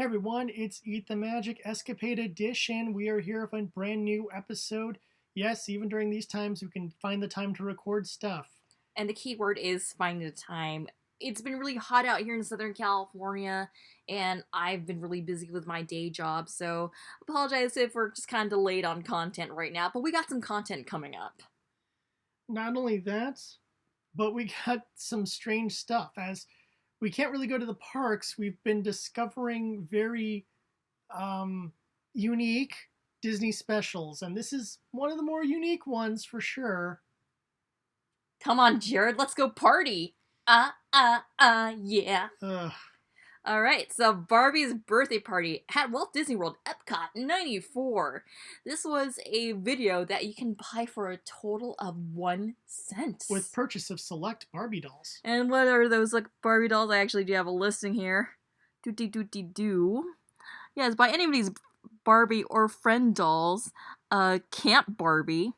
Hey everyone, it's Eat the Magic Escapade Edition. We are here with a brand new episode. Yes, even during these times, we can find the time to record stuff. And the key word is finding the time. It's been really hot out here in Southern California, and I've been really busy with my day job, so apologize if we're just kind of delayed on content right now, but we got some content coming up. Not only that, but we got some strange stuff. As we can't really go to the parks, we've been discovering very unique Disney specials, and this is one of the more unique ones for sure. Come on, Jared, let's go party! Yeah. Ugh. Alright, so Barbie's birthday party at Walt Disney World, Epcot, 94. This was a video that you can buy for a total of 1 cent. With purchase of select Barbie dolls. And what are those like Barbie dolls? I actually do have a listing here. Doo. Yes, buy any of these Barbie or friend dolls. Camp Barbie,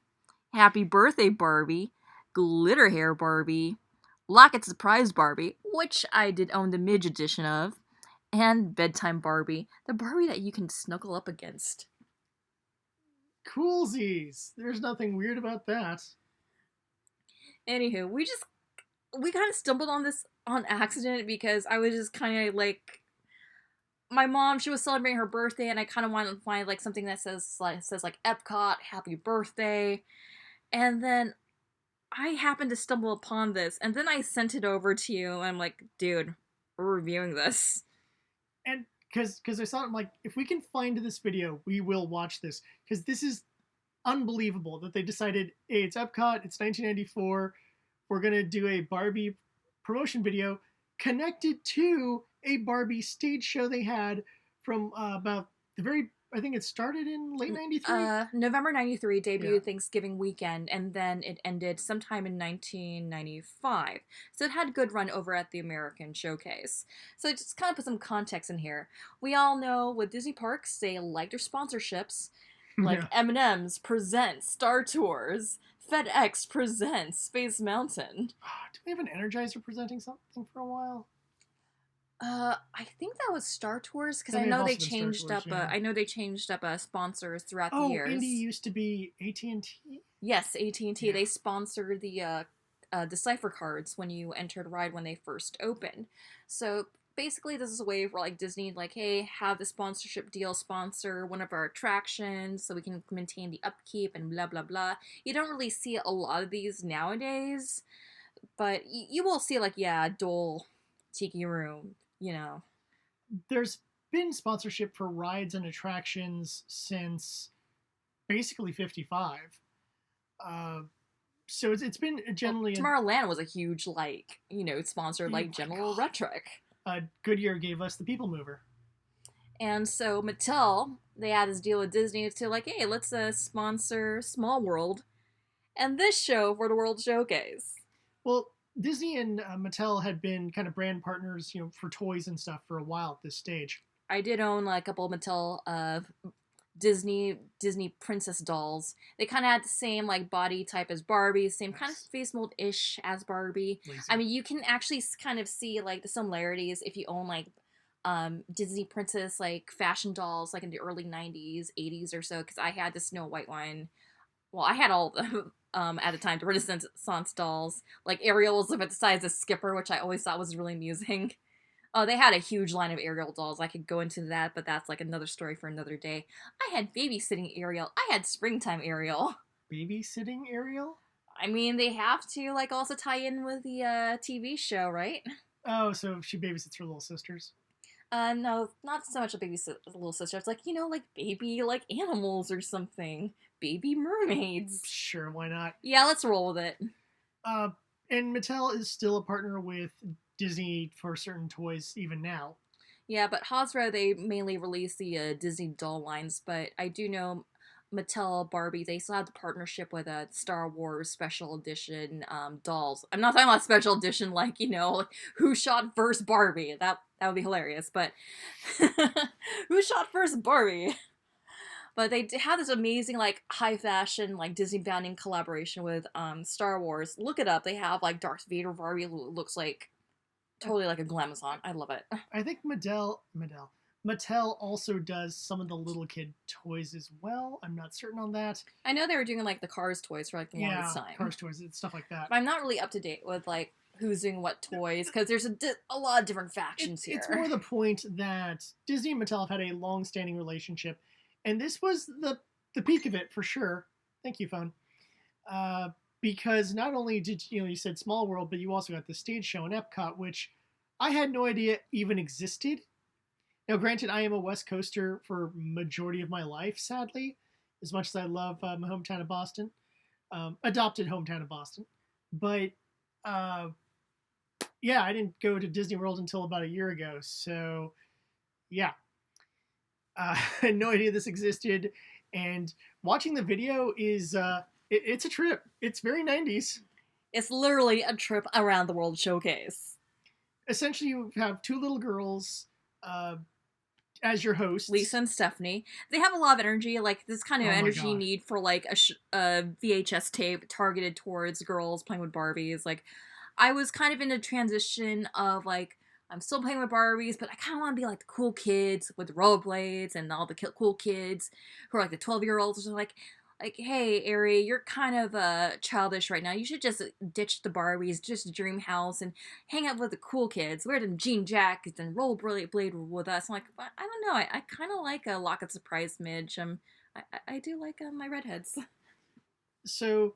Happy Birthday Barbie, Glitter Hair Barbie, Locket Surprise Barbie, which I did own the Midge edition of, and Bedtime Barbie, the Barbie that you can snuggle up against. Coolsies! There's nothing weird about that. Anywho, we kind of stumbled on this on accident because I was just kind of like, my mom, she was celebrating her birthday, and I kind of wanted to find like something that says like Epcot, Happy Birthday, and then I happened to stumble upon this, and then I sent it over to you, and I'm like, dude, we're reviewing this. And because I saw it, I'm like, if we can find this video, we will watch this. Because this is unbelievable that they decided, hey, it's Epcot, it's 1994, we're going to do a Barbie promotion video connected to a Barbie stage show they had from about the very, I think it started in late 93? November 93 debuted Yeah. Thanksgiving weekend, and then it ended sometime in 1995. So it had a good run over at the American Showcase. So just kind of put some context in here. We all know with Disney parks, they like their sponsorships. Like Yeah. M&M's presents Star Tours, FedEx presents Space Mountain. Do we have an Energizer presenting something for a while? I think that was Star Tours because That I may have know they also been Star changed Tours, up. yeah. I know they changed up sponsors throughout the Oh, years. Indy used to be AT&T? Yes, AT&T. Yeah. They sponsored the Decipher cards when you entered ride when they first opened. So basically, this is a way for like Disney, like, hey, have the sponsorship deal sponsor one of our attractions so we can maintain the upkeep and blah blah blah. You don't really see a lot of these nowadays, but you will see like Dole, Tiki Room, you know. There's been sponsorship for rides and attractions since basically 55. So it's been generally... Tomorrowland was a huge, like, sponsor, like General Electric. Goodyear gave us the People Mover. And so Mattel, they had this deal with Disney to like, hey, let's sponsor Small World and this show for the World Showcase. Well, Disney and Mattel had been kind of brand partners, for toys and stuff for a while at this stage. I did own like, a couple of Mattel Disney princess dolls. They kind of had the same like body type as Barbie, same kind of face mold-ish as Barbie. Lazy. I mean, you can actually kind of see like the similarities if you own like Disney princess like fashion dolls like in the early 90s, 80s or so, because I had the Snow White one. Well, I had all of them at the time, the Renaissance dolls. Like Ariel was about the size of Skipper, which I always thought was really amusing. They had a huge line of Ariel dolls. I could go into that, but that's like another story for another day. I had babysitting Ariel. I had springtime Ariel. Babysitting Ariel? I mean, they have to like also tie in with the TV show, right? Oh, so she babysits her little sisters? No, not so much a little sister. It's like, like baby like animals or something. Baby mermaids. Sure, why not? Yeah, let's roll with it. And Mattel is still a partner with Disney for certain toys even now. Yeah, but Hasbro, they mainly release the Disney doll lines, but I do know Mattel, Barbie, they still have the partnership with a Star Wars Special Edition dolls. I'm not talking about Special Edition like, like, who shot first Barbie? That would be hilarious, but who shot first Barbie? But they have this amazing, like, high fashion, like, Disney bounding collaboration with Star Wars. Look it up. They have, like, Darth Vader Barbie looks like totally like a glamazon. I love it. I think Mattel Mattel also does some of the little kid toys as well. I'm not certain on that. I know they were doing like the Cars toys for like the longest time. Cars toys and stuff like that. But I'm not really up to date with like who's doing what toys because there's a lot of different factions here. It's more the point that Disney and Mattel have had a long-standing relationship, and this was the peak of it for sure. Thank you, phone. Because not only did you said Small World, but you also got the stage show in Epcot, which I had no idea even existed. Now, granted, I am a West Coaster for majority of my life, sadly, as much as I love my hometown of Boston, adopted hometown of Boston. But, yeah, I didn't go to Disney World until about a year ago. So, yeah. I had no idea this existed. And watching the video is, it's a trip. It's very 90s. It's literally a trip around the world showcase. Essentially, you have two little girls, as your hosts. Lisa and Stephanie. They have a lot of energy, like this kind of energy you need for like a VHS tape targeted towards girls playing with Barbies. Like, I was kind of in a transition of like, I'm still playing with Barbies, but I kind of want to be like the cool kids with rollerblades and all the cool kids who are like the 12-year-olds. Like, hey, Ari, you're kind of childish right now. You should just ditch the Barbies, just dream house, and hang out with the cool kids. Wear them jean jackets and rollerblade with us. I'm like, I don't know. I kind of like a Locket Surprise Midge. I do like my redheads. So,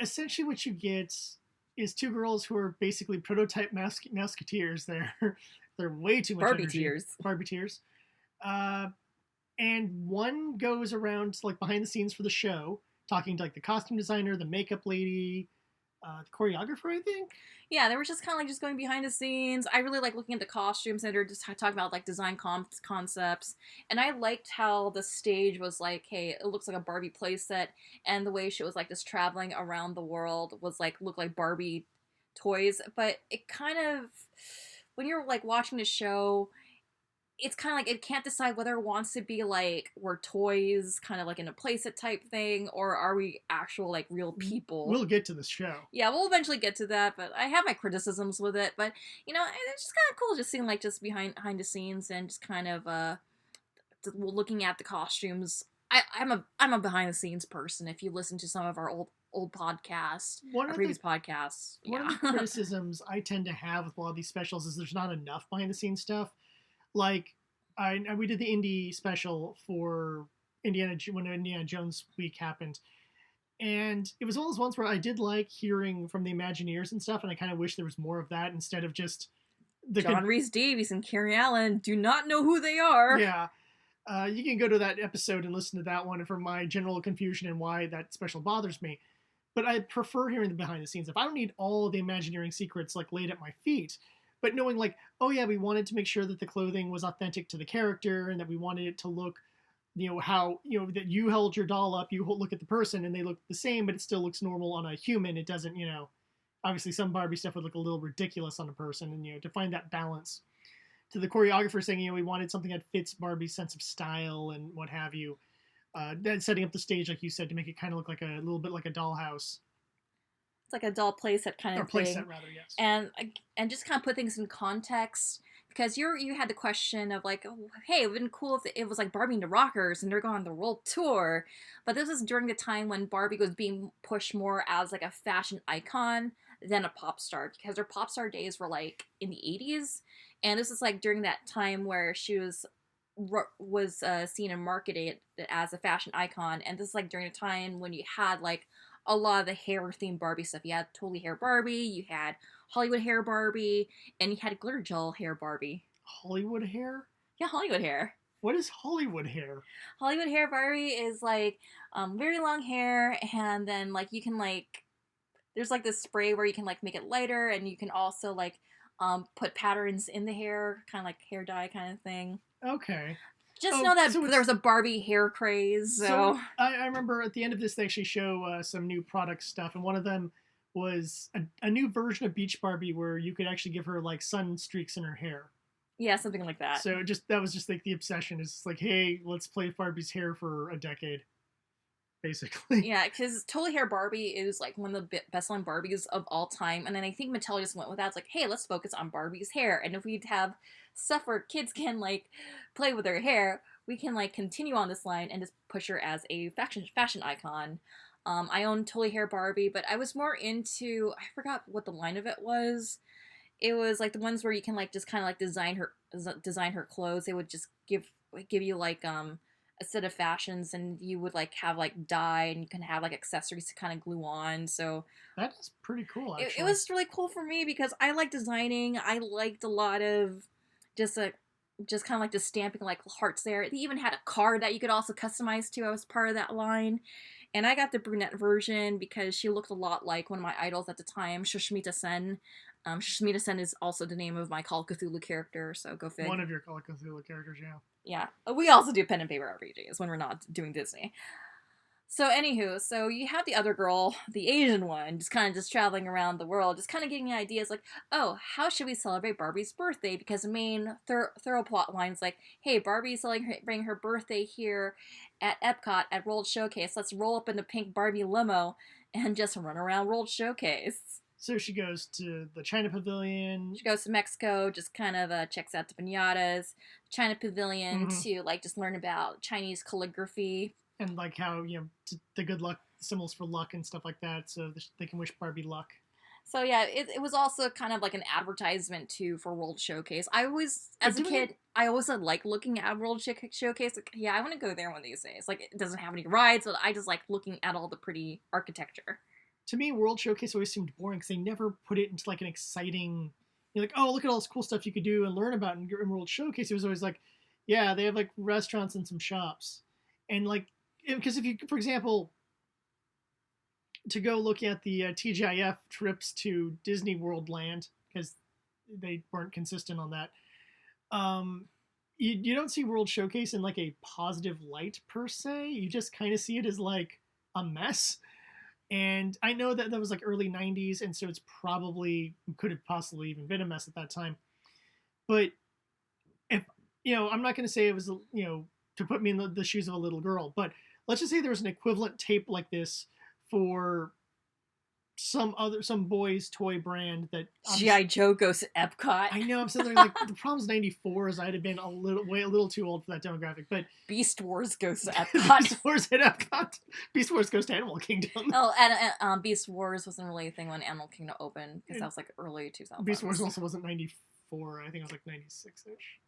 essentially, what you get is two girls who are basically prototype Musketeers. They're way too much Barbie energy. tears. Barbie tears. And one goes around like behind the scenes for the show, talking to like the costume designer, the makeup lady, the choreographer, I think. Yeah, they were just kind of like just going behind the scenes. I really like looking at the costumes and they're just talking about like design concepts. And I liked how the stage was like, hey, it looks like a Barbie playset, and the way she was like just traveling around the world was like looked like Barbie toys. But it kind of, when you're like watching the show, it's kind of like it can't decide whether it wants to be like we're toys, kind of like in a playset type thing, or are we actual like real people. We'll get to this show. Yeah, we'll eventually get to that, but I have my criticisms with it. But it's just kind of cool just seeing like just behind the scenes and just kind of looking at the costumes. I'm a behind the scenes person. If you listen to some of our old podcasts, previous podcasts, one of the criticisms I tend to have with a lot of these specials is there's not enough behind the scenes stuff. Like, we did the indie special for when Indiana Jones week happened, and it was one of those ones where I did like hearing from the Imagineers and stuff, and I kind of wish there was more of that instead of just John Rhys Davies and Carrie Allen do not know who they are. Yeah, you can go to that episode and listen to that one for my general confusion and why that special bothers me. But I prefer hearing the behind the scenes stuff. I don't need all of the Imagineering secrets like laid at my feet. But knowing like, oh yeah, we wanted to make sure that the clothing was authentic to the character and that we wanted it to look, how, that you held your doll up, you look at the person and they look the same, but it still looks normal on a human. It doesn't, obviously some Barbie stuff would look a little ridiculous on a person, and, to find that balance. To the choreographer saying, we wanted something that fits Barbie's sense of style and what have you. Then setting up the stage, like you said, to make it kind of look like a little bit like a dollhouse. Like a doll playset kind of thing. Playset, rather, yes. And just kind of put things in context, because you had the question of like, oh, hey, it would have been cool if it was like Barbie and the Rockers and they're going on the world tour. But this was during the time when Barbie was being pushed more as like a fashion icon than a pop star, because her pop star days were like in the 80s, and this is like during that time where she was seen and marketed as a fashion icon, and this is like during a time when you had like a lot of the hair-themed Barbie stuff. You had Totally Hair Barbie, you had Hollywood Hair Barbie, and you had Glitter Gel Hair Barbie. Hollywood hair? Yeah, Hollywood hair. What is Hollywood hair? Hollywood Hair Barbie is like very long hair, and then like you can like, there's like this spray where you can like make it lighter, and you can also like put patterns in the hair, kind of like hair dye kind of thing. Okay. Just know that there's a Barbie hair craze. So I remember at the end of this, they actually show some new product stuff, and one of them was a new version of Beach Barbie where you could actually give her like sun streaks in her hair. Yeah, something like that. So that was just like the obsession. Is like, hey, let's play Barbie's hair for a decade. basically. Yeah, because Totally Hair Barbie is like one of the best-selling Barbies of all time, and then I think Mattel just went with that. It's like, hey, let's focus on Barbie's hair, and if we'd have stuff where kids can like play with their hair, we can like continue on this line and just push her as a fashion icon. I own Totally Hair Barbie, but I was more into, I forgot what the line of it was. It was like the ones where you can like just kind of like design her clothes. They would just give you like a set of fashions, and you would like have like dye, and you can have like accessories to kind of glue on. So That is pretty cool, actually. it was really cool for me because I like designing. I liked a lot of just like just kind of like just stamping like hearts there. They even had a card that you could also customize to. I was part of that line. And I got the brunette version because she looked a lot like one of my idols at the time, Shushmita Sen. Shushmita Sen is also the name of my Call of Cthulhu character, so go fig. One of your Call of Cthulhu characters, yeah. Yeah. We also do pen and paper RPGs when we're not doing Disney. So anywho, so you have the other girl, the Asian one, just kind of just traveling around the world, just kind of getting ideas like, oh, how should we celebrate Barbie's birthday? Because the main thorough plot line is like, hey, Barbie's celebrating her birthday here at Epcot at World Showcase. Let's roll up in the pink Barbie limo and just run around World Showcase. So she goes to the China Pavilion. She goes to Mexico, just kind of checks out the pinatas, China Pavilion to like just learn about Chinese calligraphy. And like how, the good luck symbols for luck and stuff like that, so they can wish Barbie luck. So yeah, it was also kind of like an advertisement too for World Showcase. I always, as a kid, I always like looking at World Showcase. Like, yeah, I want to go there one of these days. Like, it doesn't have any rides, but I just like looking at all the pretty architecture. To me, World Showcase always seemed boring because they never put it into like an exciting, like, oh, look at all this cool stuff you could do and learn about in World Showcase. It was always like, yeah, they have like restaurants and some shops. And like, because if you, for example, to go look at the TGIF trips to Disney World Land, because they weren't consistent on that, you don't see World Showcase in like a positive light per se. You just kind of see it as like a mess. And I know that was like early 90s, and so it's probably could have possibly even been a mess at that time. But if, I'm not going to say it was, to put me in the shoes of a little girl, but let's just say there was an equivalent tape like this for some boys toy brand that G.I. Joe goes to Epcot. I know, I'm sitting there like, the problem's 94 is I'd have been a little too old for that demographic, but Beast Wars goes to Epcot. Beast Wars at Epcot. Beast Wars goes to Animal Kingdom. Oh, and Beast Wars wasn't really a thing when Animal Kingdom opened, because that was like early 2000s. Beast Wars also wasn't 94, I think it was like 96-ish.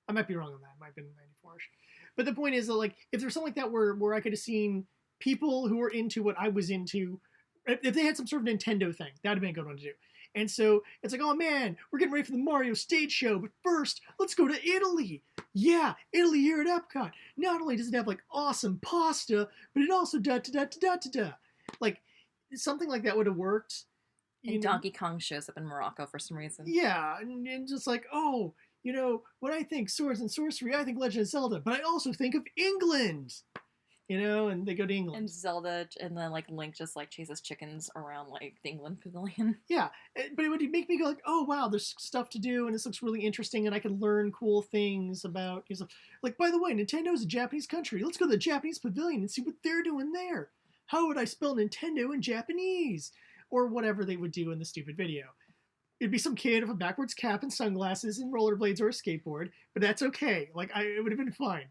I might be wrong on that, it might have been 94-ish. But the point is that, like, if there's something like that where I could have seen people who were into what I was into, if they had some sort of Nintendo thing, that would have been a good one to do. And so it's like, oh man, we're getting ready for the Mario stage show, but first, let's go to Italy. Yeah, Italy here at Epcot. Not only does it have like awesome pasta, but it also da-da-da-da-da-da. Like, something like that would have worked. And Donkey Kong shows up in Morocco for some reason. Yeah, and just like, oh, when I think swords and sorcery, I think Legend of Zelda, but I also think of England. And they go to England. And Zelda, and then like Link just like chases chickens around like the England Pavilion. Yeah, but it would make me go like, oh wow, there's stuff to do, and this looks really interesting, and I can learn cool things about. Like, by the way, Nintendo's a Japanese country. Let's go to the Japanese Pavilion and see what they're doing there. How would I spell Nintendo in Japanese? Or whatever they would do in the stupid video. It'd be some kid with a backwards cap and sunglasses and rollerblades or a skateboard, but that's okay. Like, it would have been fine.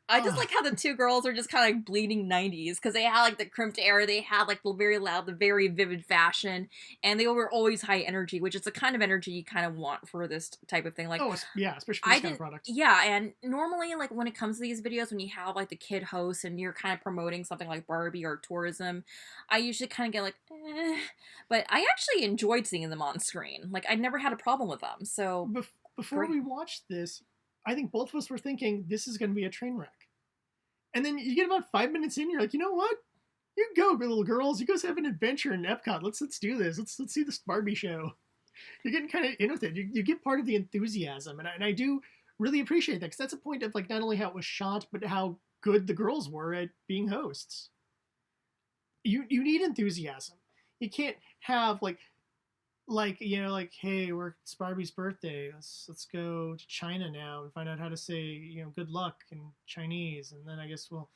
I just like how the two girls are just kind of like bleeding 90s, because they had like the crimped hair, they had like the very loud, the very vivid fashion, and they were always high energy, which is the kind of energy you kind of want for this type of thing. Like, oh yeah, especially for this kind of product. Yeah, and normally like when it comes to these videos, when you have like the kid host and you're kind of promoting something like Barbie or tourism, I usually kind of get like, but I actually enjoyed seeing them on screen. Like, I never had a problem with them. So before we watched this, I think both of us were thinking this is going to be a train wreck. And then you get about 5 minutes in, you're like, you know what? You go, little girls. You guys have an adventure in Epcot. Let's do this. Let's see this Barbie show. You're getting kind of in with it. You get part of the enthusiasm, and I do really appreciate that, because that's a point of like not only how it was shot, but how good the girls were at being hosts. You need enthusiasm. You can't have like hey, it's Barbie's birthday. Let's go to China now and find out how to say good luck in Chinese, and then I guess we'll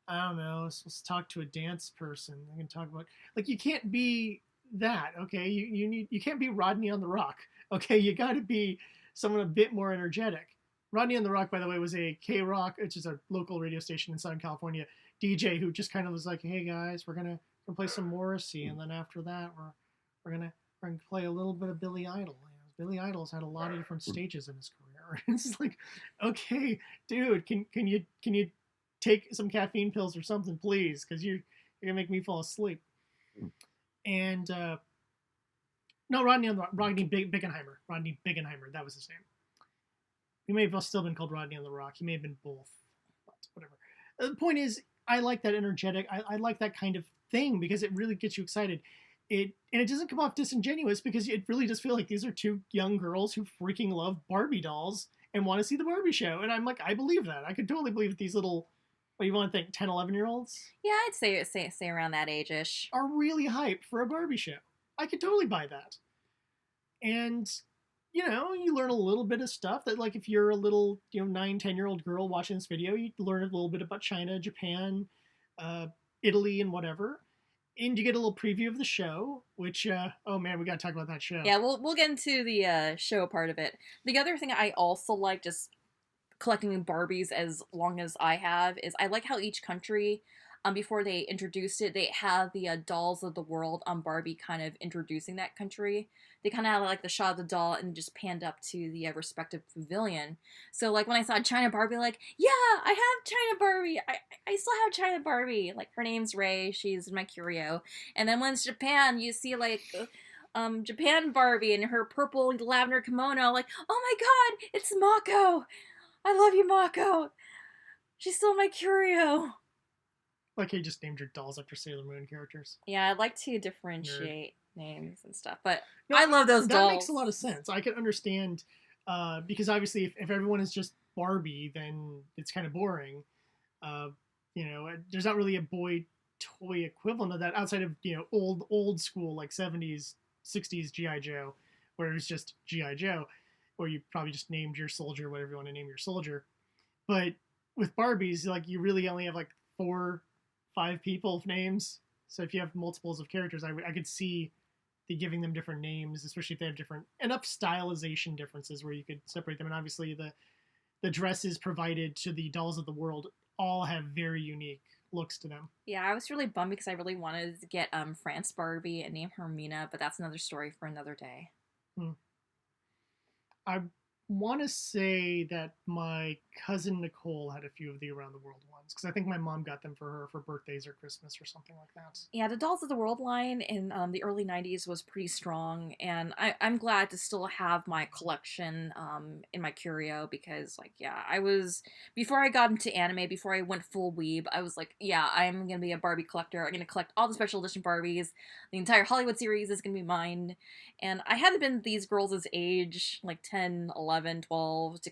I don't know, let's talk to a dance person. I can talk about, like, you can't be that, okay? You can't be Rodney on the Rock, okay? You got to be someone a bit more energetic. Rodney on the Rock, by the way, was a K Rock, which is a local radio station in Southern California, DJ who just kind of was like, "Hey guys, we're gonna play some Morrissey, and then after that, we're gonna play a little bit of Billy Idol." Billy Idol's had a lot of different stages in his career. It's like, okay, dude, can you take some caffeine pills or something, please? Because you're gonna make me fall asleep. And no, Rodney Bickenheimer. Rodney Bickenheimer, that was his name. He may have still been called Rodney on the Rock. He may have been both, but whatever. The point is, I like that energetic. I like that kind of thing because it really gets you excited. And it doesn't come off disingenuous because it really does feel like these are two young girls who freaking love Barbie dolls and want to see the Barbie show. And I'm like, I believe that. I could totally believe that these little, what do you want to think, 10, 11-year-olds? Yeah, I'd say around that age-ish. Are really hyped for a Barbie show. I could totally buy that. And, you know, you learn a little bit of stuff that, like, if you're a little, 9, 10-year-old girl watching this video, you learn a little bit about China, Japan, Italy, and whatever. And you get a little preview of the show, which, oh man, we gotta talk about that show. Yeah, we'll get into the show part of it. The other thing I also like, just collecting Barbies as long as I have, is I like how each country, before they introduced it, they have the dolls of the world on Barbie kind of introducing that country. They kind of have like the shot of the doll and just panned up to the respective pavilion. So like when I saw China Barbie, like, yeah, I have China Barbie. I still have China Barbie. Like, her name's Ray. She's in my curio. And then when it's Japan, you see like Japan Barbie in her purple lavender kimono. Like, oh my god, it's Mako. I love you, Mako. She's still in my curio. Like, you just named your dolls after Sailor Moon characters. Yeah, I'd like to differentiate names and stuff, but no, I love those dolls. That makes a lot of sense. I can understand, because obviously if everyone is just Barbie, then it's kind of boring. There's not really a boy toy equivalent of that outside of, old school, like 70s, 60s G.I. Joe, where it was just G.I. Joe, or you probably just named your soldier whatever you want to name your soldier. But with Barbies, like, you really only have like 4, 5 people names. So if you have multiples of characters, I could see the giving them different names, especially if they have different enough stylization differences where you could separate them. And obviously the dresses provided to the dolls of the world all have very unique looks to them. Yeah, I was really bummed because I really wanted to get France Barbie and name her Mina, but that's another story for another day. I want to say that my cousin Nicole had a few of the Around the World ones, because I think my mom got them for her for birthdays or Christmas or something like that. Yeah, the Dolls of the World line in the early 90s was pretty strong, and I'm glad to still have my collection in my curio, because, like, yeah, before I got into anime, before I went full weeb, I was like, yeah, I'm gonna be a Barbie collector. I'm gonna collect all the special edition Barbies. The entire Hollywood series is gonna be mine. And I hadn't been these girls' age, like 10, 11, 12, to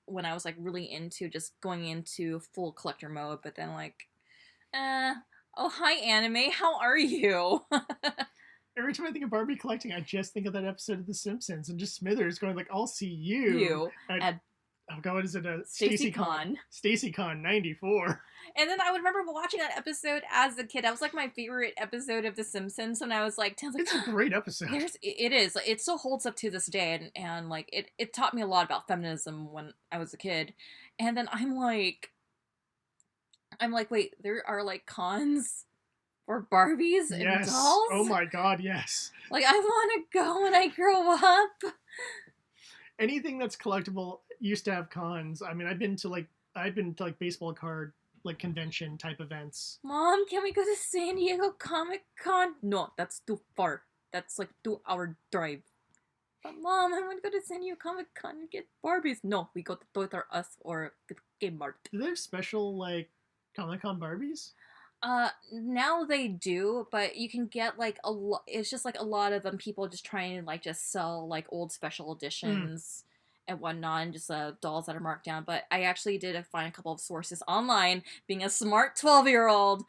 when I was like really into just going into full collector mode. But then like, oh, hi anime, how are you? Every time I think of Barbie collecting, I just think of that episode of The Simpsons and just Smithers going like, I'll see you at oh god, what is it? StacyCon. StacyCon 94. And then I would remember watching that episode as a kid. That was like my favorite episode of The Simpsons when I was like 10. It's a great episode. It is. It still holds up to this day, and like it taught me a lot about feminism when I was a kid. And then I'm like, wait, there are like cons for Barbies and yes. dolls? Oh my god, yes. Like, I want to go when I grow up. Anything that's collectible used to have cons. I mean, I've been to baseball card like convention type events. Mom, can we go to San Diego Comic-Con? No, that's too far. That's like 2-hour drive. But Mom, I want to go to San Diego Comic-Con and get Barbies. No, we go to Toys R Us or Kmart. Do they have special like Comic-Con Barbies? Now they do, but you can get like a lot. It's just like a lot of them people just trying to like just sell like old special editions and whatnot, and just dolls that are marked down. But I actually did find a couple of sources online, being a smart 12-year-old,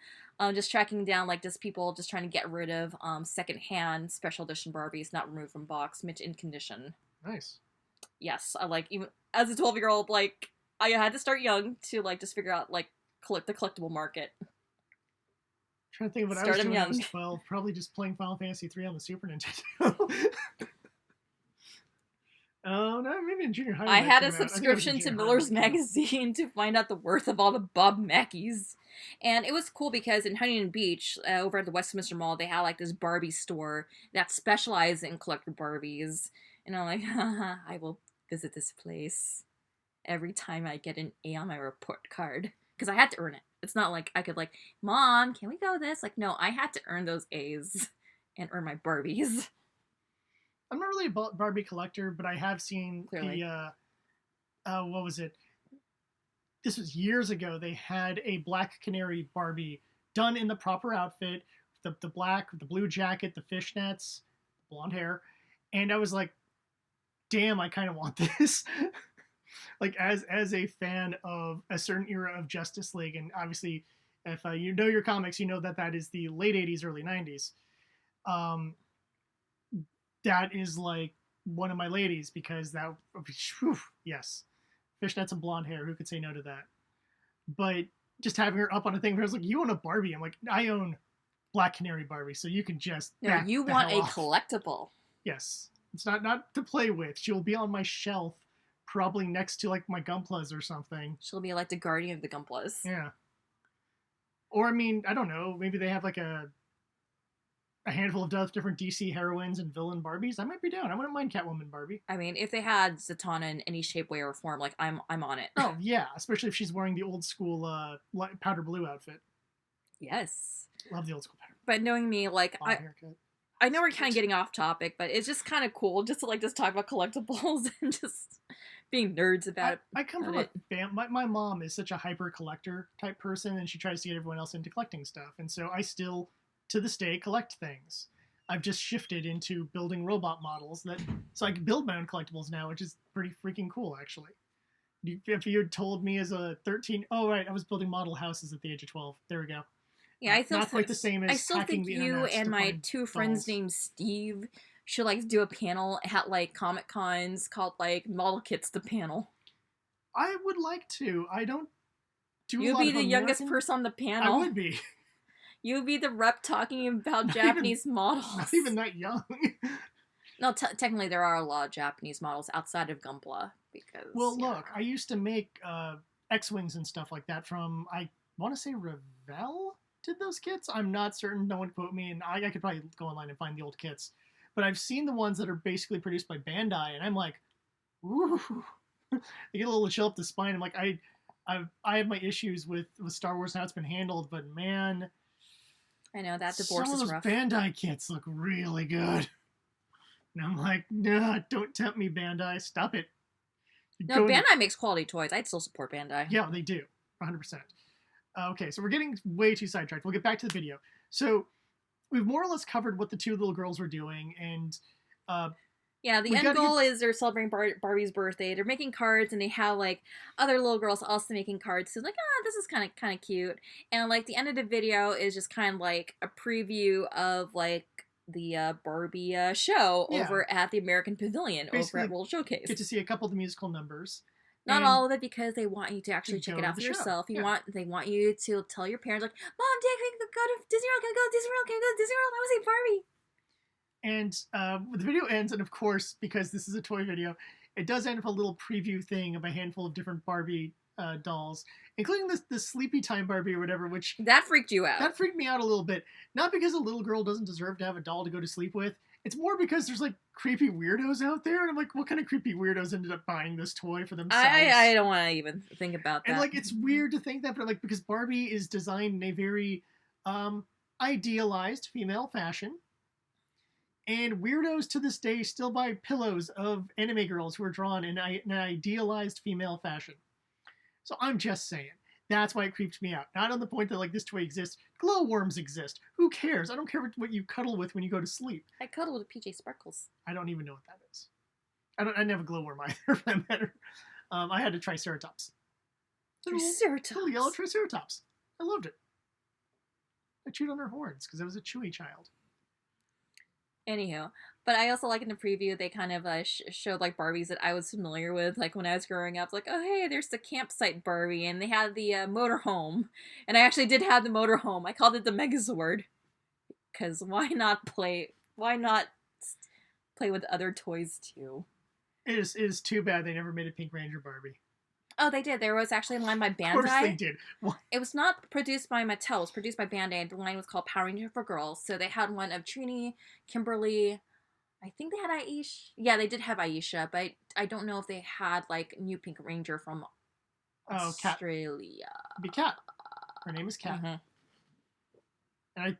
just tracking down like just people just trying to get rid of secondhand special edition Barbies, not removed from box, mint in condition. Nice. Yes, I like, even as a 12-year-old, like I had to start young to like just figure out like the collectible market. Trying to think of what I Start was 'em doing when I was young. 12. Probably just playing Final Fantasy 3 on the Super Nintendo. Oh, no, maybe in junior high. I when had that a came out. I think I was in subscription to junior high when Miller's it came out. Magazine to find out the worth of all the Bob Mackies. And it was cool because in Huntington Beach, over at the Westminster Mall, they had like this Barbie store that specialized in collector Barbies. And I'm like, haha, I will visit this place every time I get an A on my report card. Because I had to earn it. It's not like I could like, Mom, can we go to this? Like, no, I had to earn those A's and earn my Barbies. I'm not really a Barbie collector, but I have seen Clearly. what was it? This was years ago. They had a Black Canary Barbie done in the proper outfit, the black, the blue jacket, the fishnets, blonde hair, and I was like, damn, I kind of want this. Like as a fan of a certain era of Justice League, and obviously, if you know your comics, you know that is the late '80s, early '90s. That is like one of my ladies because that, whew, yes, fishnets and blonde hair. Who could say no to that? But just having her up on a thing where I was like, you own a Barbie. I'm like, I own Black Canary Barbie, so you can just No, you the want hell a off. collectible. Yes, it's not to play with. She'll be on my shelf, probably next to like my Gunplas or something. She'll be like the guardian of the Gunplas. Yeah. Or I mean, I don't know. Maybe they have like a handful of different DC heroines and villain Barbies. I might be down. I wouldn't mind Catwoman Barbie. I mean, if they had Zatanna in any shape, way, or form, like I'm on it. Oh yeah, especially if she's wearing the old school powder blue outfit. Yes. Love the old school powder. But knowing me, like Haircut. I know we're kind of getting off topic, but it's just kind of cool just to like just talk about collectibles and just being nerds about it. I come from a my mom is such a hyper collector type person, and she tries to get everyone else into collecting stuff, and so I still to this day collect things. I've just shifted into building robot models so I can build my own collectibles now, which is pretty freaking cool actually. If you had told me as a 13, oh right, I was building model houses at the age of 12. There we go. Yeah, I still not quite the same as I still hacking think the you internet and to my find two friends dolls. named Steve should like do a panel at like Comic Cons called like Model Kits the Panel. I would like to. I don't do. You'd be the youngest person on the panel. I would be. You'd be the rep talking about Japanese models. Not even that young. No, technically there are a lot of Japanese models outside of Gunpla because. Well, look, I used to make X-wings and stuff like that from I want to say Revell did those kits. I'm not certain. No one quote me, and I could probably go online and find the old kits. But I've seen the ones that are basically produced by Bandai, and I'm like, ooh, they get a little chill up the spine. I'm like, I have my issues with Star Wars and how it's been handled, but man, I know that divorce some of is those rough. Bandai kits look really good. And I'm like, nah, don't tempt me, Bandai. Stop it. No, Bandai makes quality toys. I'd still support Bandai. Yeah, they do. 100%. Okay, so we're getting way too sidetracked. We'll get back to the video. So we've more or less covered what the two little girls were doing, and yeah, the end goal is they're celebrating Barbie's birthday. They're making cards, and they have like other little girls also making cards. So it's like, this is kind of cute. And like the end of the video is just kind of like a preview of like the Barbie show over at the American Pavilion over at World Showcase. Get to see a couple of the musical numbers. Not all of it, because they want you to actually check it out for yourself. They want you to tell your parents, like, Mom, Dad, can we go to Disney World? Can we go to Disney World? Can we go to Disney World? I want to see Barbie. And the video ends, and of course, because this is a toy video, it does end with a little preview thing of a handful of different Barbie dolls, including the Sleepy Time Barbie or whatever, which... That freaked you out. That freaked me out a little bit. Not because a little girl doesn't deserve to have a doll to go to sleep with. It's more because there's like creepy weirdos out there, and I'm like, what kind of creepy weirdos ended up buying this toy for themselves? I don't want to even think about that. And like, it's weird to think that, but like, because Barbie is designed in a very idealized female fashion, and weirdos to this day still buy pillows of anime girls who are drawn in an idealized female fashion. So I'm just saying. That's why it creeped me out. Not on the point that, like, this toy exists. Glowworms exist. Who cares? I don't care what you cuddle with when you go to sleep. I cuddle with PJ Sparkles. I don't even know what that is. I didn't have a glowworm either, for that matter. I had a Triceratops. Triceratops? Little yellow Triceratops. I loved it. I chewed on her horns because I was a chewy child. Anywho, But I also like in the preview they kind of showed like Barbies that I was familiar with, like when I was growing up. Like, oh hey, there's the campsite Barbie, and they had the motorhome, and I actually did have the motorhome. I called it the Megazord, because why not play? Why not play with other toys too? It is too bad they never made a Pink Ranger Barbie. Oh, they did. There was actually a line by Bandai. Of course they did. What? It was not produced by Mattel. It was produced by Bandai. The line was called Power Ranger for Girls. So they had one of Trini, Kimberly. I think they had Aisha. Yeah, they did have Aisha, but I don't know if they had like new Pink Ranger from Australia. Cat. Be Cat. Her name is Cat. Mm-hmm. And I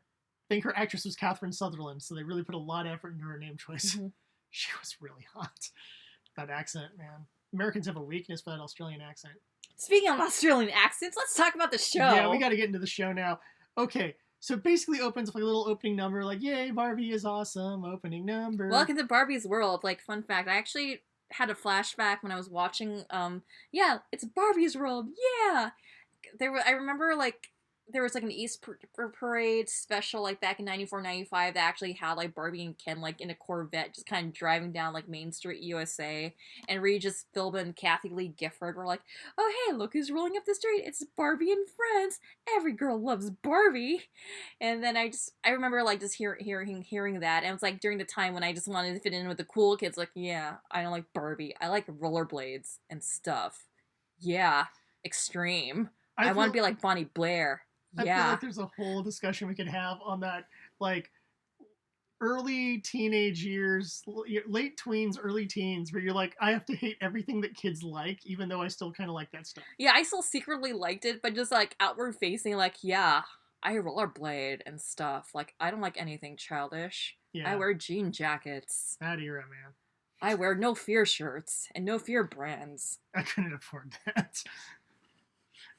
think her actress was Catherine Sutherland, so they really put a lot of effort into her name choice. Mm-hmm. She was really hot. That accent, man. Americans have a weakness for that Australian accent. Speaking of Australian accents, let's talk about the show. Yeah, we got to get into the show now. Okay, so it basically opens with like a little opening number, like, yay, Barbie is awesome, opening number. Welcome to Barbie's world. Like, fun fact, I actually had a flashback when I was watching, yeah, it's Barbie's world, yeah! I remember, like, there was like an Easter parade special like back in 94, 95 that actually had like Barbie and Ken like in a Corvette just kind of driving down like Main Street, USA, and Regis Philbin and Kathy Lee Gifford were like, oh hey, look who's rolling up the street, it's Barbie and friends, every girl loves Barbie. And then I remember like just hearing that, and it was like during the time when I just wanted to fit in with the cool kids, like, yeah, I don't like Barbie, I like rollerblades and stuff, yeah, extreme, I want to be like Bonnie Blair. I feel like there's a whole discussion we could have on that, like, early teenage years, late tweens, early teens, where you're like, I have to hate everything that kids like, even though I still kind of like that stuff. Yeah, I still secretly liked it, but just, like, outward facing, like, yeah, I rollerblade and stuff. Like, I don't like anything childish. Yeah. I wear jean jackets. That era, man. I wear No Fear shirts and No Fear brands. I couldn't afford that.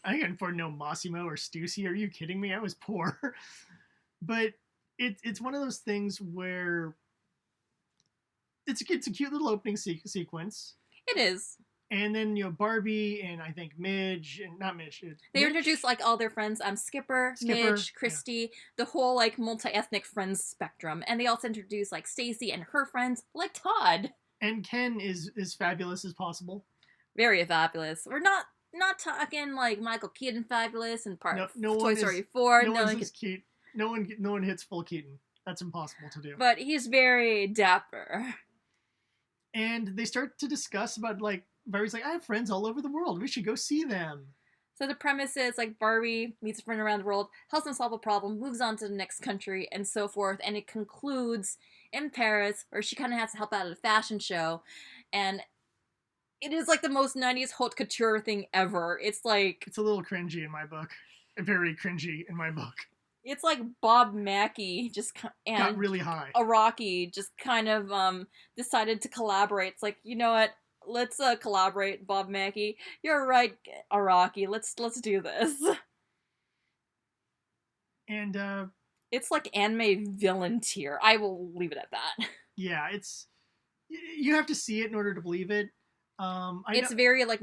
I couldn't afford no Massimo or Stussy. Are you kidding me? I was poor. But it's one of those things where it's a cute little opening sequence. It is. And then, you know, Barbie and I think Midge, and not Midge. They introduced like all their friends. Skipper, Midge, Christy, yeah. The whole like multi-ethnic friends spectrum. And they also introduced like Stacy and her friends, like Todd. And Ken is fabulous as possible. Very fabulous. We're not talking like Michael Keaton fabulous and part of Toy Story 4. No one's cute. No one hits full Keaton. That's impossible to do. But he's very dapper. And they start to discuss about like Barbie's like, I have friends all over the world. We should go see them. So the premise is like Barbie meets a friend around the world, helps them solve a problem, moves on to the next country, and so forth. And it concludes in Paris, where she kind of has to help out at a fashion show, and it is like the most 90s haute couture thing ever. It's like... It's a little cringy in my book. Very cringy in my book. It's like Bob Mackie and got really high. Araki just kind of decided to collaborate. It's like, you know what? Let's collaborate, Bob Mackie. You're right, Araki. Let's do this. And it's like anime villain tier. I will leave it at that. Yeah, it's... You have to see it in order to believe it. It's very like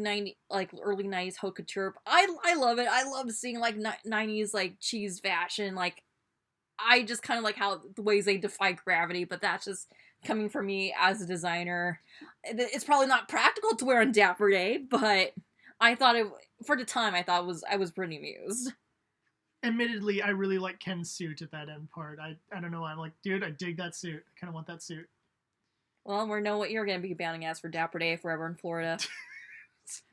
early 90s haute couture. I love it. I love seeing like 90s like cheese fashion. Like, I just kind of like how the ways they defy gravity, but that's just coming from me as a designer. It's probably not practical to wear on Dapper Day, but I thought for the time I was pretty amused. Admittedly, I really like Ken's suit at that end part. I don't know. I'm like, dude, I dig that suit. I kind of want that suit. Well, we know what you're going to be bounding as for Dapper Day if we're ever in Florida.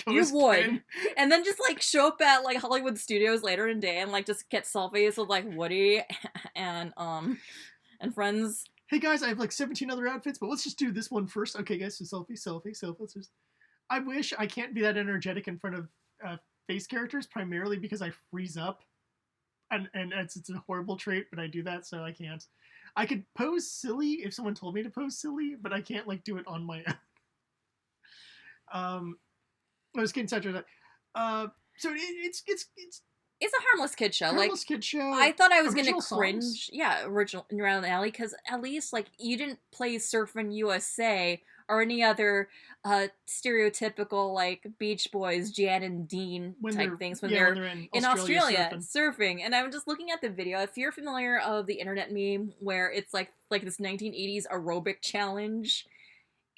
You would. Ken. And then just, like, show up at, like, Hollywood Studios later in the day and, like, just get selfies with, like, Woody and friends. Hey, guys, I have, like, 17 other outfits, but let's just do this one first. Okay, guys, so selfie. Let's just... I wish I can't be that energetic in front of face characters, primarily because I freeze up. And it's a horrible trait, but I do that, so I can't. I could pose silly if someone told me to pose silly, but I can't, like, do it on my own. I was getting such a... So it's a harmless kid show. Harmless kid show. I thought I was going to cringe. Songs. Yeah, original Around the Alley, because at least, like, you didn't play Surfin' USA or any other stereotypical like Beach Boys, Jan and Dean type things when they're in Australia surfing. And I'm just looking at the video. If you're familiar of the internet meme where it's like this 1980s aerobic challenge,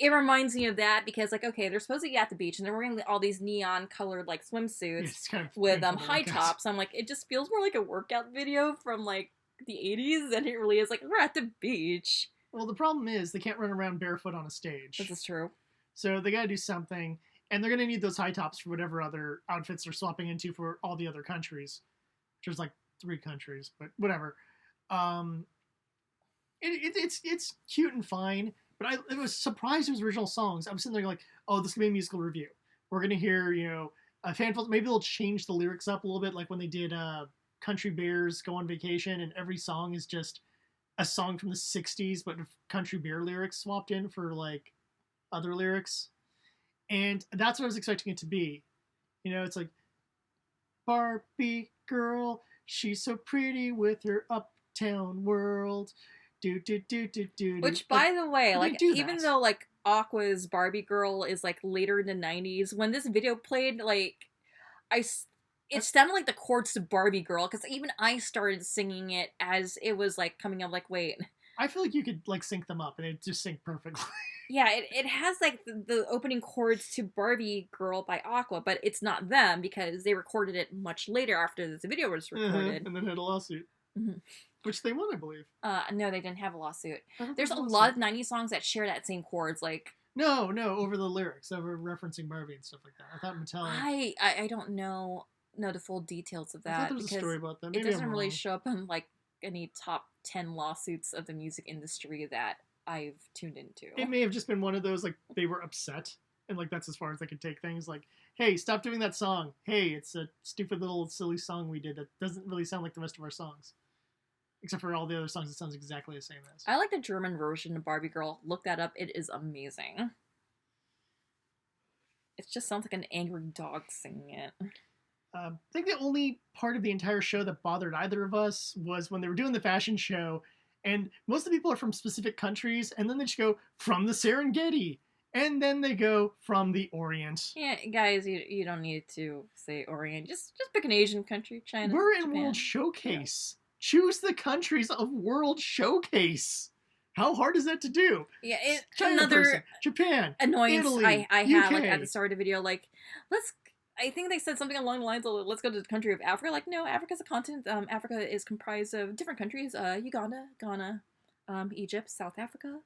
it reminds me of that because, like, okay, they're supposed to be at the beach and they're wearing all these neon colored like swimsuits with high tops. I'm like, it just feels more like a workout video from like the 80s than it really is like we're at the beach. Well, the problem is they can't run around barefoot on a stage. This is true. So they gotta do something, and they're gonna need those high tops for whatever other outfits they're swapping into for all the other countries, which is like 3 countries, but whatever. It's cute and fine. But I was surprised it was original songs. I was sitting there like, oh, this is going to be a musical review. We're going to hear, a fan film. Maybe they'll change the lyrics up a little bit, like when they did Country Bears Go on Vacation, and every song is just a song from the 60s, but Country Bear lyrics swapped in for, like, other lyrics. And that's what I was expecting it to be. It's like, Barbie girl, she's so pretty with her uptown world. Which, by the way, like, even though like Aqua's Barbie Girl is like later in the 90s, when this video played, like, it sounded like the chords to Barbie Girl, because even I started singing it as it was like coming up. Like, wait, I feel like you could like sync them up and it just sync perfectly. Yeah, it has like the opening chords to Barbie Girl by Aqua, but it's not them because they recorded it much later after this video was recorded. And then had a lawsuit. Mm-hmm. Which they won, I believe. No, they didn't have a lawsuit. There's a lot of 90s songs that share that same chords, like... No, over the lyrics, over referencing Barbie and stuff like that. I thought Mattel... I don't know the full details of that. I thought there was a story about that. Maybe it doesn't really show up in, like, any top 10 lawsuits of the music industry that I've tuned into. It may have just been one of those, like, they were upset, and, like, that's as far as they could take things. Like, hey, stop doing that song. Hey, it's a stupid little silly song we did that doesn't really sound like the rest of our songs. Except for all the other songs, it sounds exactly the same as. I like the German version of Barbie Girl. Look that up. It is amazing. It just sounds like an angry dog singing it. I think the only part of the entire show that bothered either of us was when they were doing the fashion show, and most of the people are from specific countries, and then they just go, from the Serengeti, and then they go, from the Orient. Yeah, guys, you don't need to say Orient. Just pick an Asian country, China, We're in Japan. World Showcase. Yeah. Choose the countries of World Showcase. How hard is that to do? Yeah, China person, Japan, annoyance Italy, I UK. have like at the start of the video. Like, I think they said something along the lines of, let's go to the country of Africa. Like, no, Africa's a continent. Africa is comprised of different countries. Uganda, Ghana, Egypt, South Africa,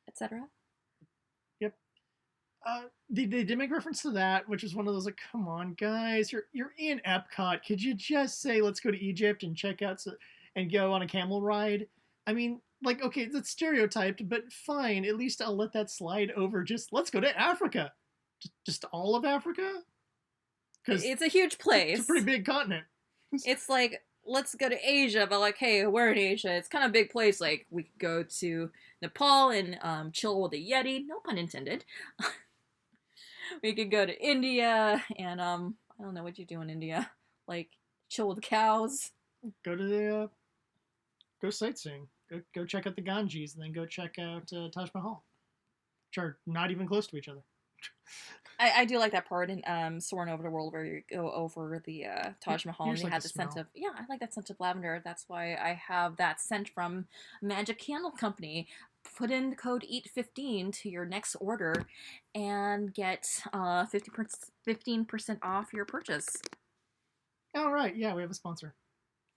etc. Yep. They did make reference to that, which is one of those like, come on, guys, you're in Epcot. Could you just say, let's go to Egypt and check out and go on a camel ride? I mean, like, okay, that's stereotyped, but fine. At least I'll let that slide over. Just let's go to Africa. Just all of Africa? Because it's a huge place. It's a pretty big continent. It's like, let's go to Asia, but like, hey, we're in Asia. It's kind of a big place. Like, we could go to Nepal and chill with a Yeti. No pun intended. We could go to India and, I don't know what you do in India. Like, chill with the cows. Go sightseeing. Go check out the Ganges and then go check out Taj Mahal. Which are not even close to each other. I do like that part in Soarin' Over the World where you go over the Taj Mahal and they had the scent of... Yeah, I like that scent of lavender. That's why I have that scent from Magic Candle Company. Put in the code EAT15 to your next order and get 15% off your purchase. All right, yeah, we have a sponsor.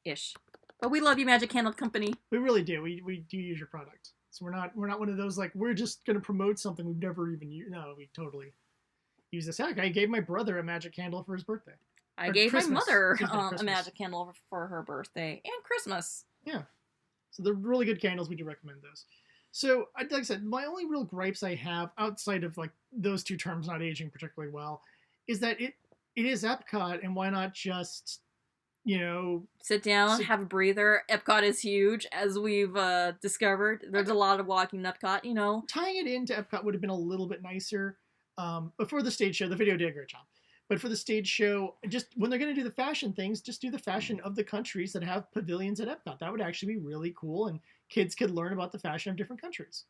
Ish. But we love you, Magic Candle Company. We really do. We do use your product. So we're not one of those, like, we're just going to promote something we've never even used. No, we totally use this. Heck, I gave my brother a magic candle for his birthday. I gave Christmas. My mother a magic candle for her birthday and Christmas. Yeah. So they're really good candles. We do recommend those. So, like I said, my only real gripes I have, outside of, like, those two terms not aging particularly well, is that it is Epcot, and why not just... sit down, have a breather. Epcot is huge, as we've discovered. There's a lot of walking in Epcot, Tying it into Epcot would have been a little bit nicer. But for the stage show, the video did a great job. But for the stage show, just when they're going to do the fashion things, just do the fashion of the countries that have pavilions at Epcot. That would actually be really cool, and kids could learn about the fashion of different countries.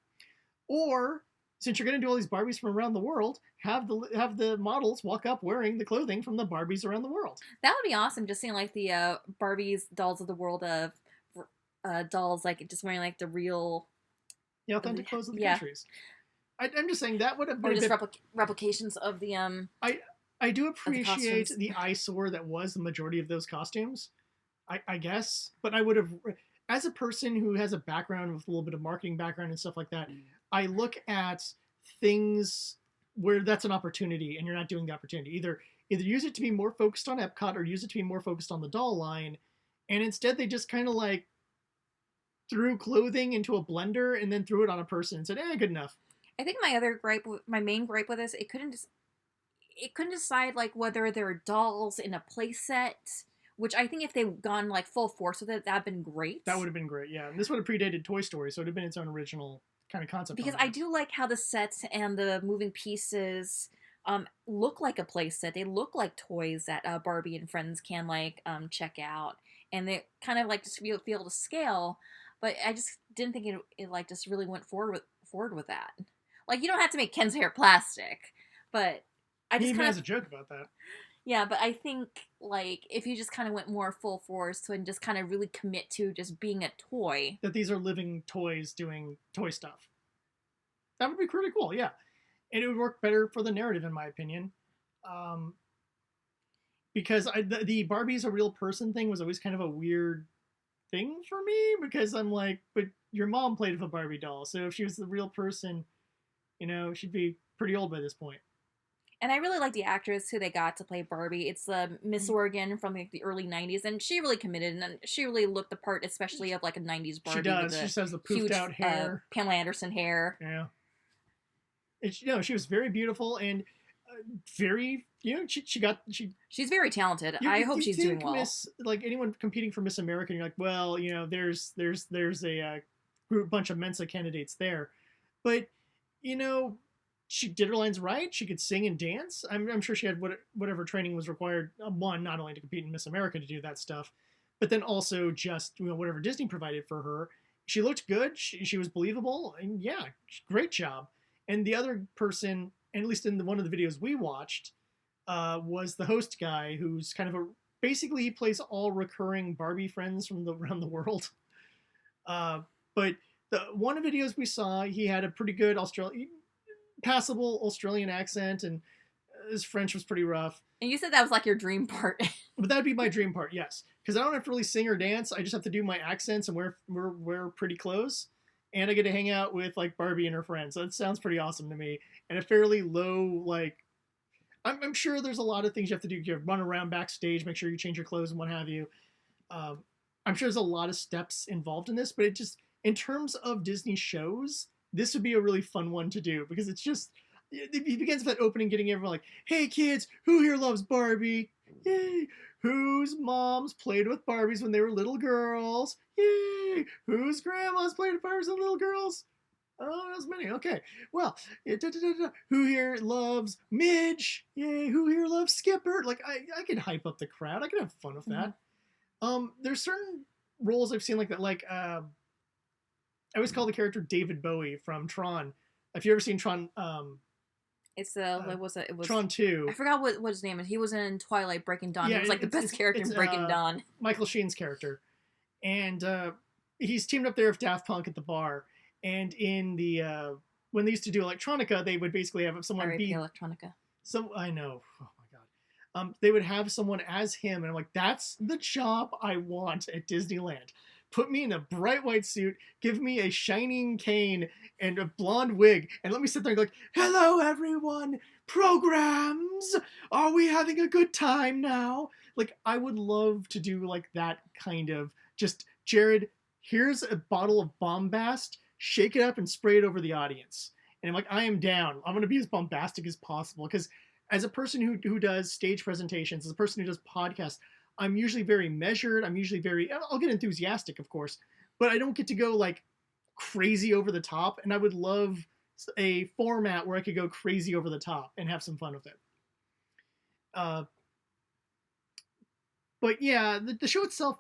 Or since you're going to do all these Barbies from around the world, have the models walk up wearing the clothing from the Barbies around the world. That would be awesome. Just seeing like the Barbies dolls of the world of dolls like just wearing like the real, The authentic clothes of the yeah. countries. I'm just saying that would have been or just replications of the I do appreciate costumes. the eyesore that was the majority of those costumes. I guess, but I would have, as a person who has a background with a little bit of marketing background and stuff like that, I look at things where that's an opportunity and you're not doing the opportunity. Either use it to be more focused on Epcot or use it to be more focused on the doll line, and instead they just kind of like threw clothing into a blender and then threw it on a person and said, good enough. I think my main gripe with this, it couldn't decide like whether they're dolls in a playset, which I think if they'd gone like full force with it, that'd been great. That would have been great, yeah. And this would have predated Toy Story, so it would have been its own original kind of concept. Because I do like how the sets and the moving pieces look like a playset. They look like toys that Barbie and friends can like check out, and they kind of like just feel to scale. But I just didn't think it like just really went forward with that. Like, you don't have to make Ken's hair plastic, but I just he even kind has of a joke about that. Yeah, but I think like if you just kind of went more full force and just kind of really commit to just being a toy. That these are living toys doing toy stuff. That would be pretty cool, yeah. And it would work better for the narrative, in my opinion. Because the Barbie's a real person thing was always kind of a weird thing for me, because I'm like, but your mom played with a Barbie doll, so if she was the real person, she'd be pretty old by this point. And I really like the actress who they got to play Barbie. It's Miss Oregon from like the early 90s, and she really committed, and she really looked the part, especially of like a 90s Barbie. She does. She just has the poofed out hair. Pamela Anderson hair. Yeah. She was very beautiful and very, she's very talented. I hope she's doing well. Like anyone competing for Miss America, you're like, well, there's a bunch of Mensa candidates there. But, she did her lines right. She could sing and dance. I'm sure she had whatever training was required. One, not only to compete in Miss America to do that stuff, but then also just whatever Disney provided for her. She looked good. She was believable, and yeah, great job. And the other person, and at least in one of the videos we watched, was the host guy, who's kind of basically he plays all recurring Barbie friends from around the world. But one of the videos we saw, he had a pretty good passable Australian accent, and his French was pretty rough. And you said that was like your dream part. But that would be my dream part, yes. Because I don't have to really sing or dance. I just have to do my accents and wear pretty clothes. And I get to hang out with like Barbie and her friends. So that sounds pretty awesome to me. And a fairly low, like, I'm sure there's a lot of things you have to do. You run around backstage, make sure you change your clothes and what have you. I'm sure there's a lot of steps involved in this, but it just, in terms of Disney shows, this would be a really fun one to do, because it's just, it begins with that opening, getting everyone like, hey kids, who here loves Barbie? Yay! Whose moms played with Barbies when they were little girls? Yay! Whose grandmas played with Barbies when little girls? Oh, that's many. Okay. Well, who here loves Midge? Yay! Who here loves Skipper? Like, I could hype up the crowd. I could have fun with that. Mm-hmm. There's certain roles I've seen like that. Like, I always call the character David Bowie from Tron. If you ever seen Tron, it's it was Tron 2. I forgot what his name is. He was in Twilight Breaking Dawn. Yeah, he was like the best character in Breaking Dawn. Michael Sheen's character. And he's teamed up there with Daft Punk at the bar. And in the when they used to do electronica, they would basically have someone be electronica. I know. Oh my god. They would have someone as him, and I'm like, that's the job I want at Disneyland. Put me in a bright white suit, give me a shining cane and a blonde wig, and let me sit there and go like, hello everyone, programs, are we having a good time now? Like, I would love to do like that kind of, just, Jared, here's a bottle of Bombast, shake it up and spray it over the audience. And I'm like, I am down. I'm going to be as bombastic as possible, because as a person who does stage presentations, as a person who does podcasts, I'm usually very measured. I'm usually I'll get enthusiastic, of course, but I don't get to go like crazy over the top. And I would love a format where I could go crazy over the top and have some fun with it. But yeah, the show itself,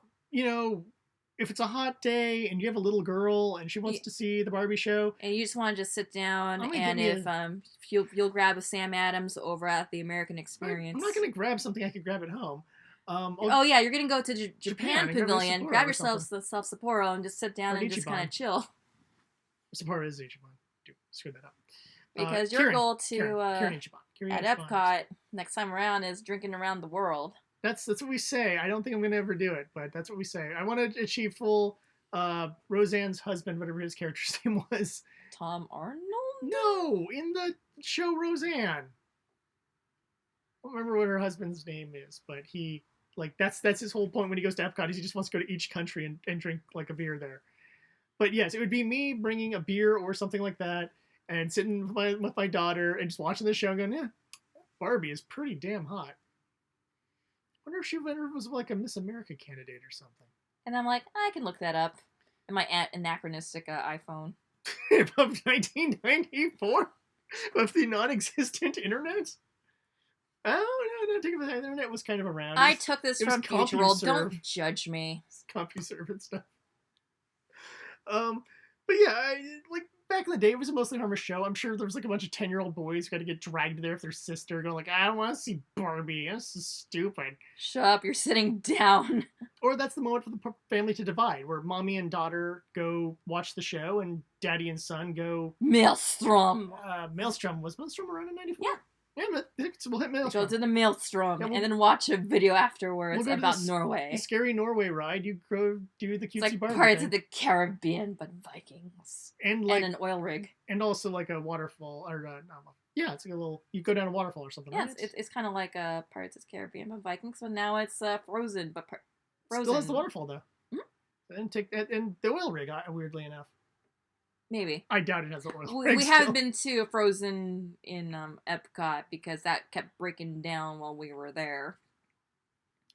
if it's a hot day and you have a little girl and she wants to see the Barbie show, and you just want to just sit down, I'm gonna and get me if you'll grab a Sam Adams over at the American Experience. I'm not gonna grab something I could grab at home. Oh yeah, you're gonna go to Japan and Pavilion, grab yourself the Sapporo, and just sit down or and just kind of chill. Sapporo is Ichiban. Screwed that up. Because your goal to Kieran at Epcot next time around is drinking around the world. That's what we say. I don't think I'm gonna ever do it, but that's what we say. I want to achieve full Roseanne's husband, whatever his character's name was. Tom Arnold? No, in the show Roseanne. I don't remember what her husband's name is, but he that's his whole point when he goes to Epcot is he just wants to go to each country and drink like a beer there. But yes, it would be me bringing a beer or something like that and sitting with my daughter and just watching the show and going, yeah, Barbie is pretty damn hot. I wonder if she was like a Miss America candidate or something. And I'm like, I can look that up in my anachronistic iPhone. Of 1994? Of the non-existent internet? Oh, no, think of it. The internet was kind of around. I took this from Future World. Don't judge me. CompuServe and stuff. But yeah, back in the day, it was a mostly harmless show. I'm sure there was like a bunch of 10-year-old boys who got to get dragged there with their sister, going like, I don't want to see Barbie. This is stupid. Shut up, you're sitting down. Or that's the moment for the family to divide, where mommy and daughter go watch the show, and daddy and son go... Maelstrom. Maelstrom. Was Maelstrom around in 94? Yeah. Yeah, we'll hit Maelstrom. Go to the Maelstrom and then watch a video afterwards about Norway. The scary Norway ride. You go do the cutesy It's like Barbie Pirates thing. of the Caribbean, but Vikings. And an oil rig. And also like a waterfall. Or yeah, it's like a little... You go down a waterfall or something. Yeah, right? it's kind of like Pirates of the Caribbean, but Vikings. But now it's Frozen, but Frozen. Still has the waterfall, though. Mm-hmm. And take that, and the oil rig, weirdly enough. Maybe. I doubt it has the oil rig. We haven't been to Frozen in Epcot because that kept breaking down while we were there.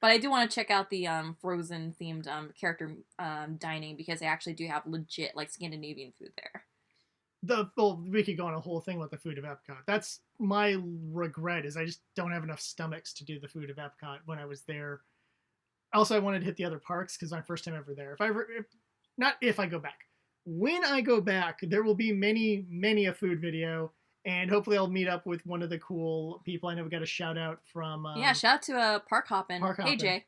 But I do want to check out the Frozen themed character dining because they actually do have legit like Scandinavian food there. We could go on a whole thing with the food of Epcot. That's my regret is I just don't have enough stomachs to do the food of Epcot when I was there. Also, I wanted to hit the other parks because my first time ever there. If I go back. When I go back, there will be many a food video, and hopefully I'll meet up with one of the cool people. I know we got a shout out from... shout out to Park Hoppin'. Hey, Jay.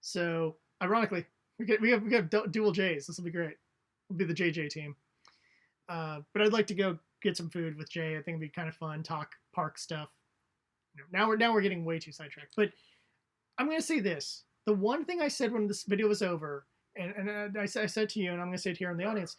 So, ironically, we have dual J's. This will be great. We'll be the JJ team. But I'd like to go get some food with Jay. I think it'd be kind of fun, talk park stuff. Now we're getting way too sidetracked. But I'm going to say this. The one thing I said when this video was over... And I said to you, and I'm going to say it here in the audience,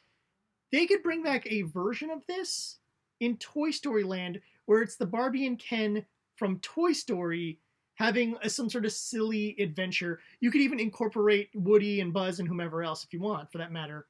they could bring back a version of this in Toy Story Land where it's the Barbie and Ken from Toy Story having some sort of silly adventure. You could even incorporate Woody and Buzz and whomever else if you want, for that matter.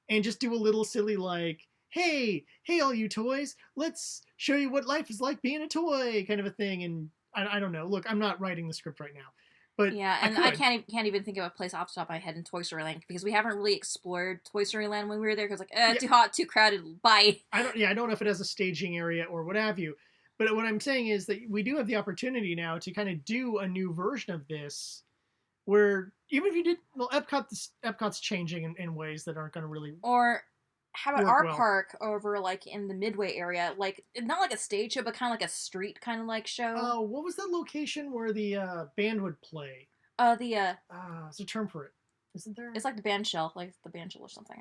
And just do a little silly like, hey all you toys, let's show you what life is like being a toy kind of a thing. And I don't know. Look, I'm not writing the script right now. But yeah, and I can't even think of a place off the top of my head in Toy Story Land because we haven't really explored Toy Story Land when we were there because too hot, too crowded, bye. I don't know if it has a staging area or what have you, but what I'm saying is that we do have the opportunity now to kind of do a new version of this, where even if you did, Epcot's changing in ways that aren't going to really how about our park over like in the Midway area, like not like a stage show, but kind of like a street kind of like show. Oh, what was that location where the band would play? There's a term for it, isn't there? It's like the band shell, or something.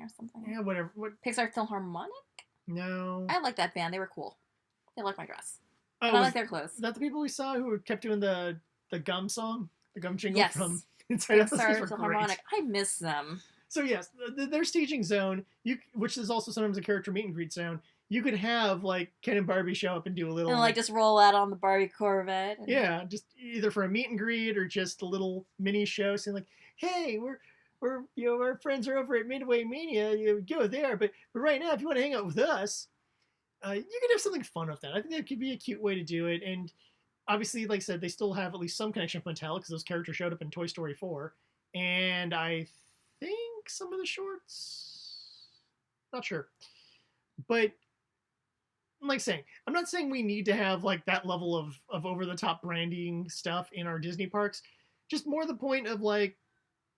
Yeah, whatever. What? Pixar Philharmonic? No. I like that band. They were cool. They like my dress. And I like their clothes. Is that the people we saw who kept doing the gum song, the gum jingle from Inside Out? Pixar Philharmonic. I miss them. So yes, their staging zone, which is also sometimes a character meet and greet zone, you could have like Ken and Barbie show up and do a little... And like just roll out on the Barbie Corvette. Yeah, just either for a meet and greet or just a little mini show saying like, hey, we're our friends are over at Midway Mania, you go there, but right now if you want to hang out with us, you could have something fun with that. I think that could be a cute way to do it. And obviously, like I said, they still have at least some connection with Mattel because those characters showed up in Toy Story 4. And I think some of the shorts, not sure, but like saying, I'm not saying we need to have like that level of over the top branding stuff in our Disney parks. Just more the point of like,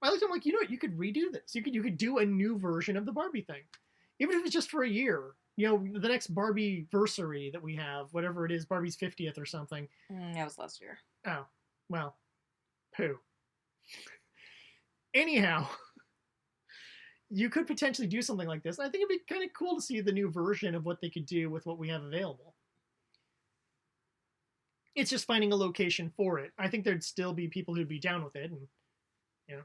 I looked at him like, you know what, you could redo this. You could do a new version of the Barbie thing. Even if it's just for a year. You know, the next Barbie-versary that we have, whatever it is, Barbie's 50th or something. That was last year. Oh, well, poo. Anyhow, you could potentially do something like this. I think it'd be kind of cool to see the new version of what they could do with what we have available. It's just finding a location for it. I think there'd still be people who'd be down with it, and you know,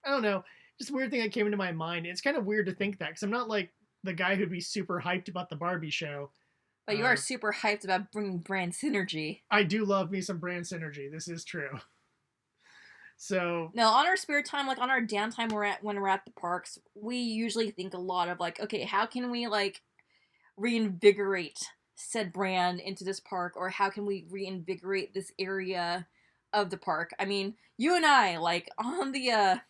I don't know. Just a weird thing that came into my mind. It's kind of weird to think that because I'm not like the guy who'd be super hyped about the Barbie show. But you are super hyped about bringing brand synergy. I do love me some brand synergy. This is true. So no, on our spare time, like on our downtime, when we're at the parks, we usually think a lot of like, okay, how can we like reinvigorate said brand into this park, or how can we reinvigorate this area of the park? I mean, you and I, like on the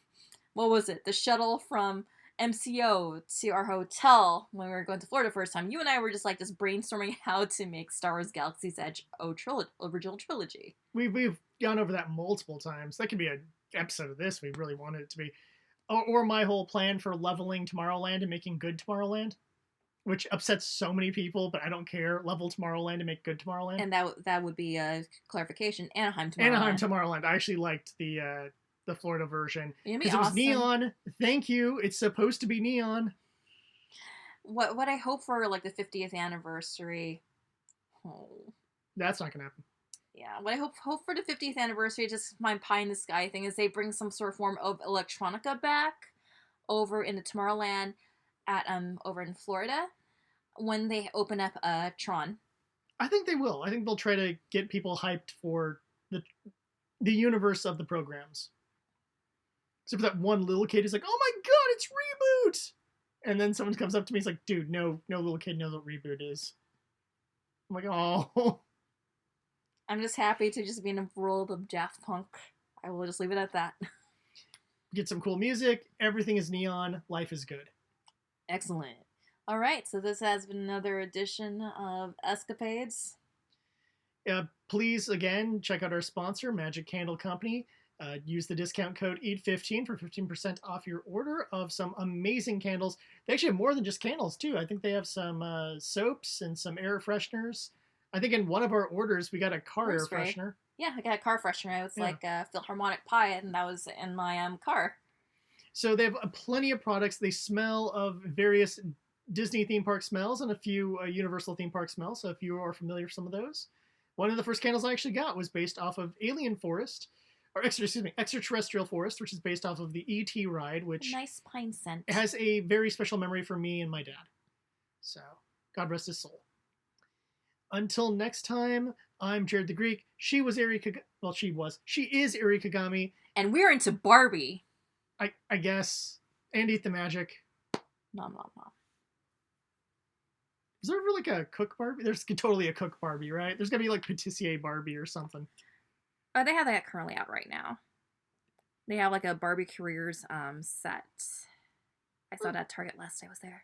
what was it, the shuttle from MCO to our hotel when we were going to Florida first time, you and I were just brainstorming how to make Star Wars Galaxy's Edge original trilogy. We've gone over that multiple times. That could be an episode of this. We really wanted it to be, or my whole plan for leveling Tomorrowland and making good Tomorrowland, which upsets so many people, but I don't care. Level Tomorrowland and make good Tomorrowland. And that would be a clarification. Anaheim Tomorrowland. I actually liked the Florida version because awesome. It was neon. Thank you. It's supposed to be neon. What I hope for like the 50th anniversary. Oh, that's not gonna happen. Yeah, what I hope for the 50th anniversary, just my pie in the sky thing, is they bring some sort of form of electronica back over in the Tomorrowland at over in Florida when they open up Tron. I think they will. I think they'll try to get people hyped for the universe of the programs. Except for that one little kid who's like, "Oh my god, it's Reboot!" And then someone comes up to me, he's like, "Dude, no little kid knows what Reboot is." I'm like, "Oh." I'm just happy to just be in a world of Daft Punk. I will just leave it at that. Get some cool music. Everything is neon. Life is good. Excellent. All right, so this has been another edition of Escapades. Please, again, check out our sponsor, Magic Candle Company. Use the discount code EAT15 for 15% off your order of some amazing candles. They actually have more than just candles, too. I think they have some soaps and some air fresheners. I think in one of our orders, we got a car air freshener. Yeah, I got a car freshener. It was like a Philharmonic pie, and that was in my car. So they have plenty of products. They smell of various Disney theme park smells and a few Universal theme park smells. So if you are familiar with some of those. One of the first candles I actually got was based off of Alien Forest, or Extraterrestrial Forest, which is based off of the E.T. ride, which... A nice pine scent. It has a very special memory for me and my dad. So, God rest his soul. Until next time, I'm Jared the Greek. She was Eri Kagami. Well, she is Eri Kagami. And we're into Barbie. I guess. And Eat the Magic. Nom nom nom. Is there ever like a cook Barbie? There's totally a cook Barbie, right? There's gotta be like Patissier Barbie or something. Oh, they have that currently out right now. They have like a Barbie Careers set. I saw that at Target last I was there.